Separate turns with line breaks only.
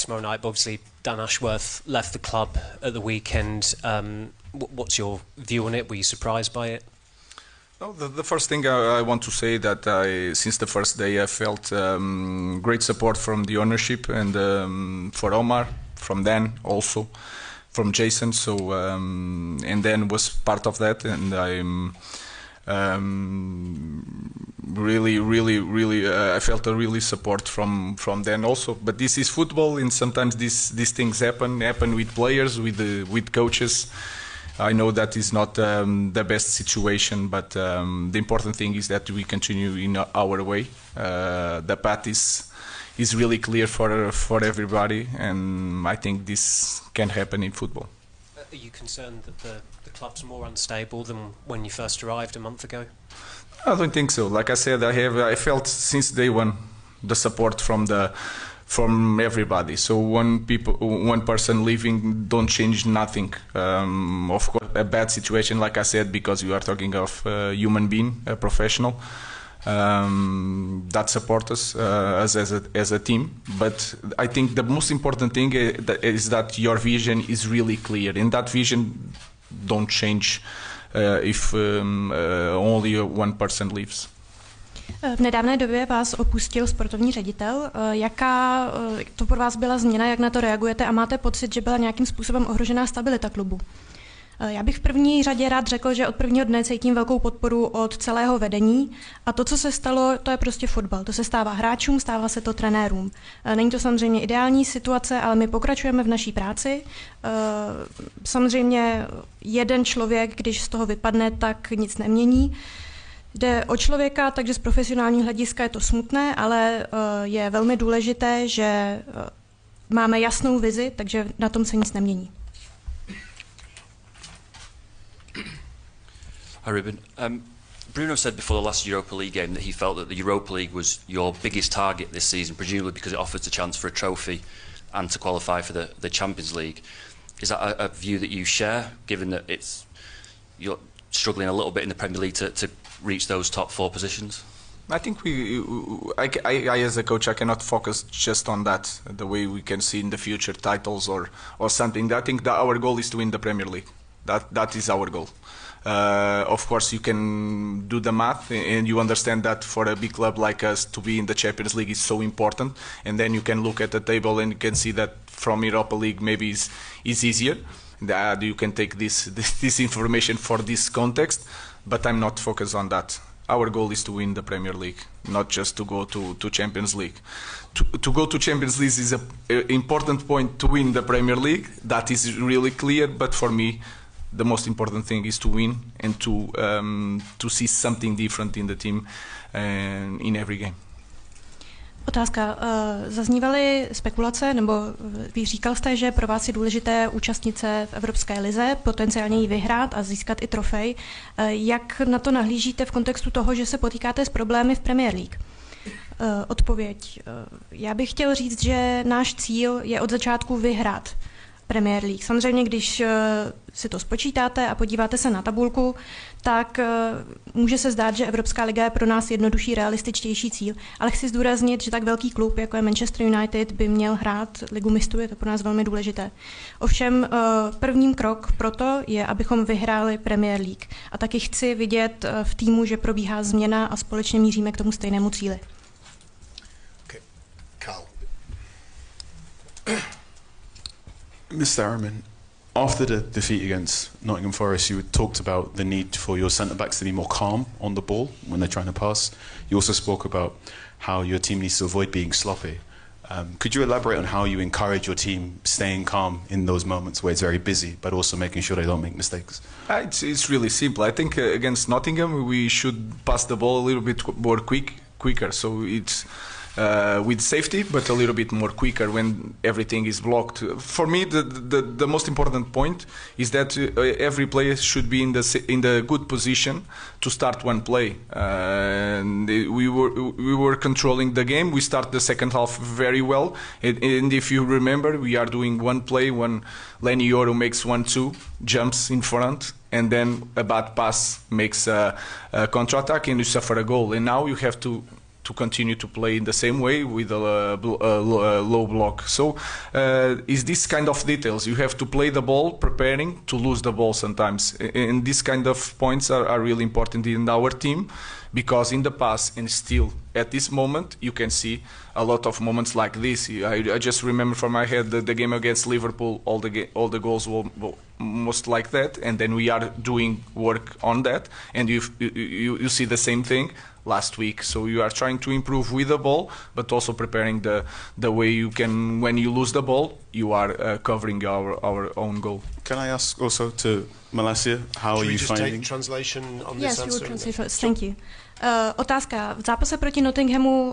tomorrow night, but obviously Dan Ashworth left the club at the weekend. What's your view on it? Were you surprised by it?
No, the first thing I want to say that since the first day I felt great support from the ownership and for Omar, from Dan also, from Jason. So and Dan was part of that, and I'm really I felt a really support from Dan also. But this is football, and sometimes these things happen with players, with coaches. I know that is not the best situation, but the important thing is that we continue in our way. The path is really clear for everybody, and I think this can happen in football.
Are you concerned that the club's more unstable than when you first arrived a month ago?
I don't think so. Like I said, I felt since day one the support from everybody. So one person leaving don't change nothing. Of course, a bad situation, like I said, because you are talking of a human being, a professional, that support us as a team. But I think the most important thing is that your vision is really clear, and that vision don't change if only one person leaves.
V nedávné době vás opustil sportovní ředitel. Jaká to pro vás byla změna, jak na to reagujete a máte pocit, že byla nějakým způsobem ohrožená stabilita klubu? Já bych v první řadě rád řekl, že od prvního dne cítím velkou podporu od celého vedení a to, co se stalo, to je prostě fotbal. To se stává hráčům, stává se to trenérům. Není to samozřejmě ideální situace, ale my pokračujeme v naší práci. Samozřejmě jeden člověk, když z toho vypadne, tak nic nemění. Jde o člověka, takže z profesionálního hlediska je to smutné, ale je velmi důležité, že máme jasnou vizi, takže na tom se nic nemění.
Hi Ruben. Bruno said before the last Europa League game that he felt that the Europa League was your biggest target this season, presumably because it offers a chance for a trophy and to qualify for the Champions League. Is that a view that you share, given that you're struggling a little bit in the Premier League to reach those top 4 positions?
I think I as a coach, I cannot focus just on that, the way we can see in the future titles or something. I think that our goal is to win the Premier League. That is our goal. Of course, you can do the math and you understand that for a big club like us to be in the Champions League is so important. And then you can look at the table and you can see that from Europa League maybe is easier. That you can take this information for this context, but I'm not focused on that. Our goal is to win the Premier League, not just to go to Champions League. To go to Champions League is an important point to win the Premier League. That is really clear, but for me, the most important thing is to win and to see something different in the team and in every game.
Otázka. Zaznívaly spekulace, nebo vy říkal jste, že pro vás je důležité účastnit se v Evropské lize, potenciálně ji vyhrát a získat i trofej. Jak na to nahlížíte v kontextu toho, že se potýkáte s problémy v Premier League? Odpověď. Já bych chtěl říct, že náš cíl je od začátku vyhrát Premier League. Samozřejmě, když si to spočítáte a podíváte se na tabulku, tak může se zdát, že Evropská liga je pro nás jednodušší, realističtější cíl, ale chci zdůraznit, že tak velký klub, jako je Manchester United, by měl hrát Ligu mistrů, je to pro nás velmi důležité. Ovšem prvním krok proto je, abychom vyhráli Premier League. A taky chci vidět v týmu, že probíhá změna a společně míříme k tomu stejnému cíli.
Okay. Carl.
Mr. Amorim, after the defeat against Nottingham Forest, you talked about the need for your centre-backs to be more calm on the ball when they're trying to pass. You also spoke about how your team needs to avoid being sloppy. Could you elaborate on how you encourage your team staying calm in those moments where it's very busy, but also making sure they don't make mistakes?
It's really simple. I think against Nottingham, we should pass the ball a little bit more quicker. So it's with safety, but a little bit more quicker when everything is blocked. For me, the most important point is that every player should be in the good position to start one play. And we were controlling the game. We start the second half very well. And if you remember, we are doing one play when Lenny Yoro makes 1-2, jumps in front, and then a bad pass makes a counter-attack and you suffer a goal. And now you have to to continue to play in the same way with a low block. So is this kind of details. You have to play the ball preparing to lose the ball sometimes. And these kind of points are really important in our team, because in the past and still at this moment you can see a lot of moments like this. I just remember from my head the game against Liverpool, all the goals were most like that, and then we are doing work on that, and you see the same thing last week. So you are trying to improve with the ball, but also preparing the way you can, when you lose the ball, you are covering our own goal.
Can I ask also to Malacia, how
Should
are
we
you
just
finding?
take translation on
Yes,
this
you will
answer?
translate first. Thank you. Otázka. V zápase proti Nottinghamu